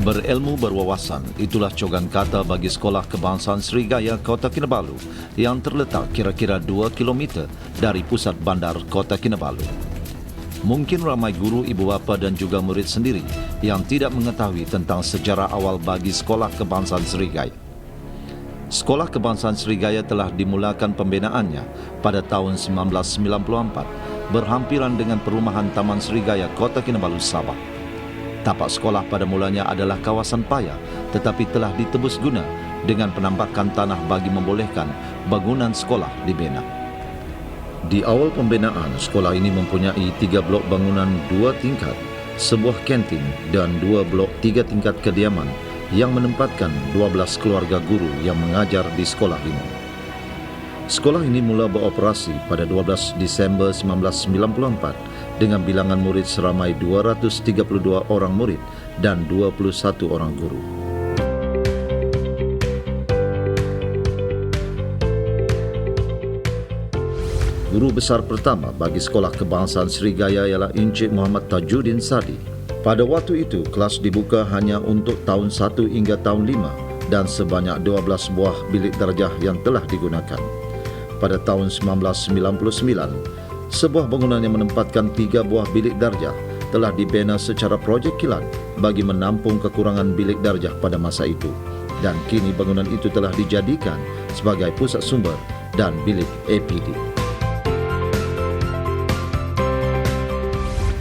Berilmu berwawasan, itulah cogan kata bagi Sekolah Kebangsaan Srigaya Kota Kinabalu yang terletak kira-kira 2 km dari pusat bandar Kota Kinabalu. Mungkin ramai guru, ibu bapa dan juga murid sendiri yang tidak mengetahui tentang sejarah awal bagi Sekolah Kebangsaan Srigaya. Sekolah Kebangsaan Srigaya telah dimulakan pembinaannya pada tahun 1994 berhampiran dengan perumahan Taman Srigaya Kota Kinabalu, Sabah. Tapak sekolah pada mulanya adalah kawasan paya tetapi telah ditebus guna dengan penambakan tanah bagi membolehkan bangunan sekolah dibina. Di awal pembinaan, sekolah ini mempunyai 3 blok bangunan 2 tingkat, sebuah kantin dan 2 blok 3 tingkat kediaman yang menempatkan 12 keluarga guru yang mengajar di sekolah ini. Sekolah ini mula beroperasi pada 12 Disember 1994 dengan bilangan murid seramai 232 orang murid dan 21 orang guru. Guru besar pertama bagi Sekolah Kebangsaan Srigaya ialah Encik Muhammad Tajuddin Sadi. Pada waktu itu, kelas dibuka hanya untuk tahun 1 hingga tahun 5 dan sebanyak 12 buah bilik darjah yang telah digunakan. Pada tahun 1999, sebuah bangunan yang menempatkan 3 buah bilik darjah telah dibina secara projek kilat bagi menampung kekurangan bilik darjah pada masa itu. Dan kini bangunan itu telah dijadikan sebagai pusat sumber dan bilik APD.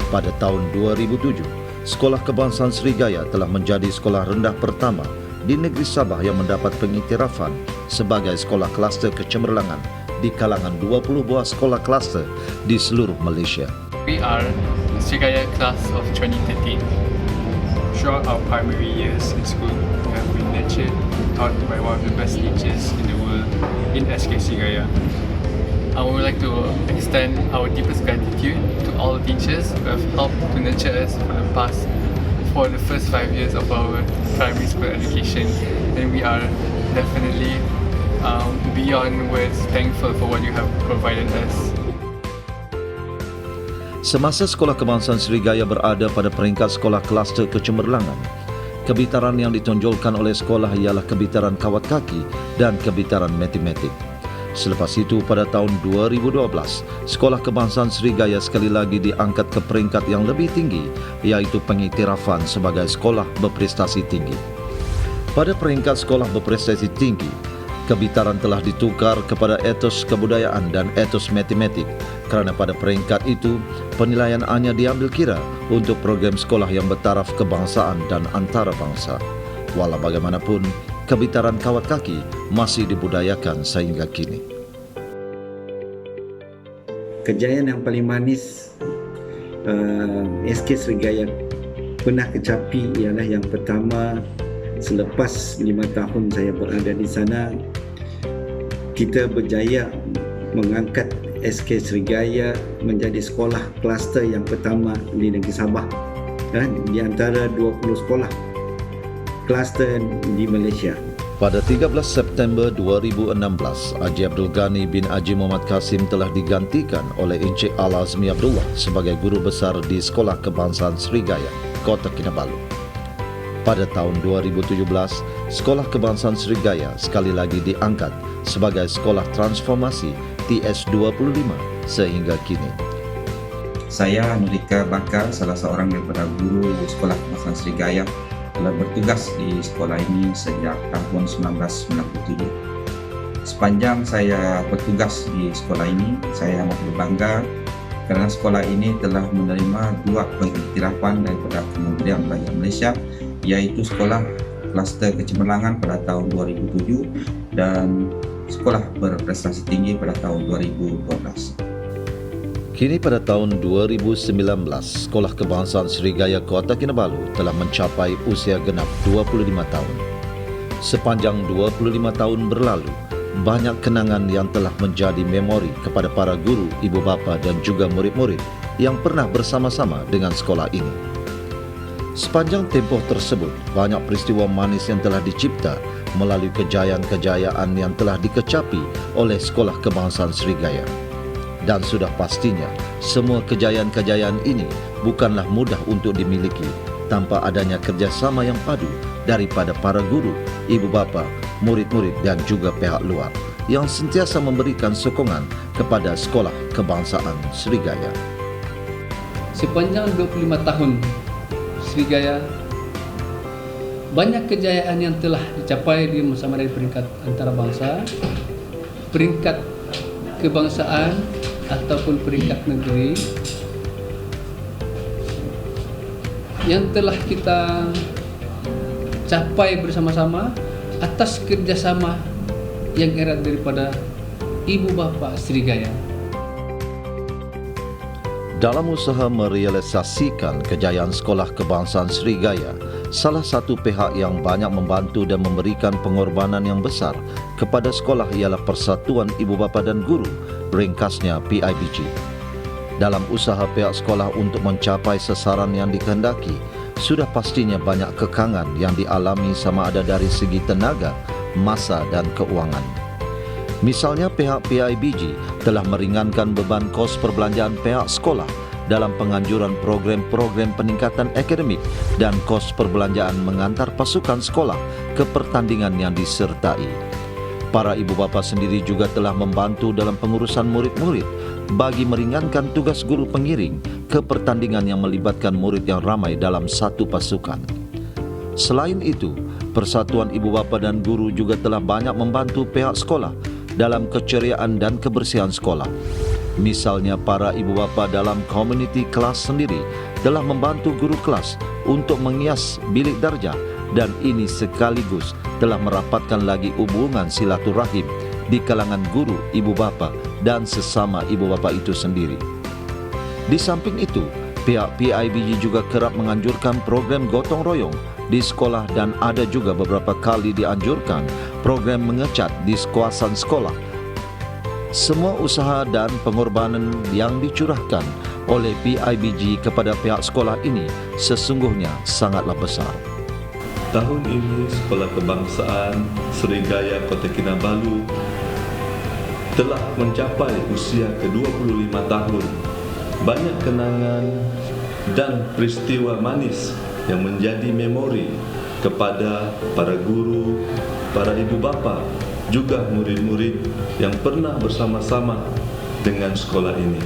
Pada tahun 2007, Sekolah Kebangsaan Srigaya telah menjadi sekolah rendah pertama di negeri Sabah yang mendapat pengiktirafan sebagai sekolah kluster kecemerlangan di kalangan 20 buah sekolah kluster di seluruh Malaysia. We are Srigaya class of 2013. Throughout our primary years in school, we have been nurtured, taught by one of the best teachers in the world in SK Srigaya. I would like to extend our deepest gratitude to all the teachers who have helped to nurture us for the first 5 years of our primary school education, and we are definitely beyond words thankful for what you have provided us. Semasa Sekolah Kebangsaan Srigaya berada pada peringkat sekolah kluster kecemerlangan, kebitaran yang ditonjolkan oleh sekolah ialah kebitaran kawat kaki dan kebitaran matematik. Selepas itu, pada tahun 2012, Sekolah Kebangsaan Srigaya sekali lagi diangkat ke peringkat yang lebih tinggi, iaitu pengiktirafan sebagai sekolah berprestasi tinggi. Pada peringkat sekolah berprestasi tinggi, kebitaran telah ditukar kepada etos kebudayaan dan etos matematik kerana pada peringkat itu, penilaian hanya diambil kira untuk program sekolah yang bertaraf kebangsaan dan antarabangsa. Walau bagaimanapun, kebitaran kawat kaki masih dibudayakan sehingga kini. Kejayaan yang paling manis SK Srigaya pernah kecapi ialah yang pertama, selepas 5 tahun saya berada di sana, kita berjaya mengangkat SK Srigaya menjadi sekolah kluster yang pertama di negeri Sabah, di antara 20 sekolah kluster di Malaysia. Pada 13 September 2016, Haji Abdul Ghani bin Haji Muhammad Kasim telah digantikan oleh Encik Al-Azmi Abdullah sebagai guru besar di Sekolah Kebangsaan Srigaya, Kota Kinabalu. Pada tahun 2017, Sekolah Kebangsaan Srigaya sekali lagi diangkat sebagai Sekolah Transformasi TS25 sehingga kini. Saya Nurika Bakar, salah seorang daripada guru Sekolah Kebangsaan Srigaya, telah bertugas di sekolah ini sejak tahun 1997. Sepanjang saya bertugas di sekolah ini, saya amat berbangga kerana sekolah ini telah menerima 2 pengiktirafan daripada Kementerian Belajar Malaysia, iaitu Sekolah Kluster Kecemerlangan pada tahun 2007 dan Sekolah Berprestasi Tinggi pada tahun 2012. Kini pada tahun 2019, Sekolah Kebangsaan Srigaya Kota Kinabalu telah mencapai usia genap 25 tahun. Sepanjang 25 tahun berlalu, banyak kenangan yang telah menjadi memori kepada para guru, ibu bapa dan juga murid-murid yang pernah bersama-sama dengan sekolah ini. Sepanjang tempoh tersebut, banyak peristiwa manis yang telah dicipta melalui kejayaan-kejayaan yang telah dikecapi oleh Sekolah Kebangsaan Srigaya. Dan sudah pastinya, semua kejayaan-kejayaan ini bukanlah mudah untuk dimiliki tanpa adanya kerjasama yang padu daripada para guru, ibu bapa, murid-murid dan juga pihak luar yang sentiasa memberikan sokongan kepada Sekolah Kebangsaan Srigaya. Sepanjang 25 tahun Srigaya, banyak kejayaan yang telah dicapai di sama dari peringkat antarabangsa, peringkat kebangsaan ataupun peringkat negeri yang telah kita capai bersama-sama atas kerjasama yang erat daripada ibu bapa Srigaya. Dalam usaha merealisasikan kejayaan Sekolah Kebangsaan Srigaya, salah satu pihak yang banyak membantu dan memberikan pengorbanan yang besar kepada sekolah ialah Persatuan Ibu Bapa dan Guru, ringkasnya PIBG. Dalam usaha pihak sekolah untuk mencapai sasaran yang dikehendaki, sudah pastinya banyak kekangan yang dialami sama ada dari segi tenaga, masa dan keuangan. Misalnya pihak PIBG telah meringankan beban kos perbelanjaan pihak sekolah dalam penganjuran program-program peningkatan akademik dan kos perbelanjaan mengantar pasukan sekolah ke pertandingan yang disertai. Para ibu bapa sendiri juga telah membantu dalam pengurusan murid-murid bagi meringankan tugas guru pengiring ke pertandingan yang melibatkan murid yang ramai dalam satu pasukan. Selain itu, Persatuan Ibu Bapa dan Guru juga telah banyak membantu pihak sekolah dalam keceriaan dan kebersihan sekolah. Misalnya para ibu bapa dalam community kelas sendiri telah membantu guru kelas untuk mengias bilik darjah dan ini sekaligus telah merapatkan lagi hubungan silaturahim di kalangan guru, ibu bapa dan sesama ibu bapa itu sendiri. Di samping itu, pihak PIBG juga kerap menganjurkan program gotong royong di sekolah dan ada juga beberapa kali dianjurkan program mengecat di kawasan sekolah. Semua usaha dan pengorbanan yang dicurahkan oleh PIBG kepada pihak sekolah ini sesungguhnya sangatlah besar. Tahun ini Sekolah Kebangsaan Srigaya Kota Kinabalu telah mencapai usia ke-25 tahun. Banyak kenangan dan peristiwa manis yang menjadi memori kepada para guru, para ibu bapa, juga murid-murid yang pernah bersama-sama dengan sekolah ini.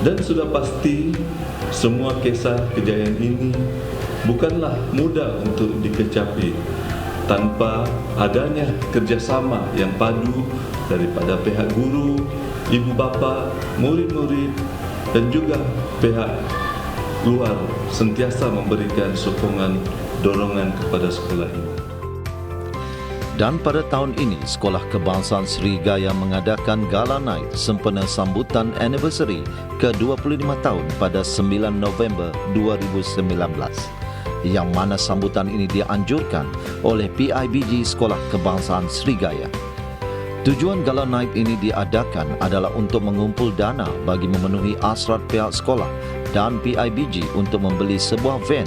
Dan sudah pasti semua kisah kejayaan ini bukanlah mudah untuk dikecapi tanpa adanya kerjasama yang padu daripada pihak guru, ibu bapa, murid-murid dan juga pihak luar sentiasa memberikan sokongan dorongan kepada sekolah ini. Dan pada tahun ini, Sekolah Kebangsaan Srigaya mengadakan Gala Night sempena sambutan anniversary ke-25 tahun pada 9 November 2019. Yang mana sambutan ini dianjurkan oleh PIBG Sekolah Kebangsaan Srigaya. Tujuan Gala Night ini diadakan adalah untuk mengumpul dana bagi memenuhi hasrat pihak sekolah dan PIBG untuk membeli sebuah van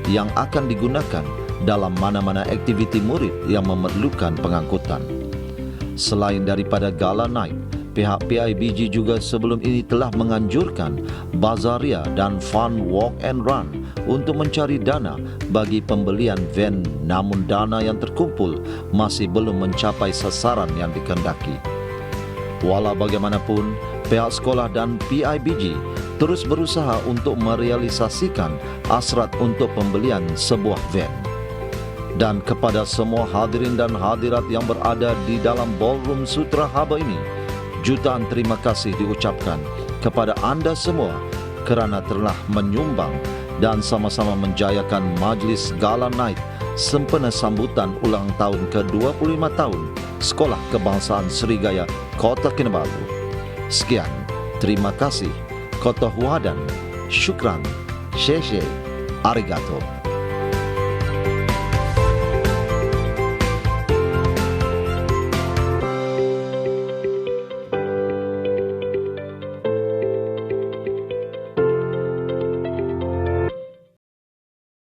yang akan digunakan dalam mana-mana aktiviti murid yang memerlukan pengangkutan. Selain daripada Gala Night, pihak PIBG juga sebelum ini telah menganjurkan bazaria dan fun walk and run untuk mencari dana bagi pembelian van, namun dana yang terkumpul masih belum mencapai sasaran yang dikehendaki. Walau bagaimanapun, pihak sekolah dan PIBG terus berusaha untuk merealisasikan hasrat untuk pembelian sebuah van. Dan kepada semua hadirin dan hadirat yang berada di dalam Ballroom Sutra Harbour ini, jutaan terima kasih diucapkan kepada anda semua kerana telah menyumbang dan sama-sama menjayakan majlis Gala Night sempena sambutan ulang tahun ke-25 tahun Sekolah Kebangsaan Srigaya Kota Kinabalu. Sekian, terima kasih, kotoh wadan, syukran, sheshe, arigato.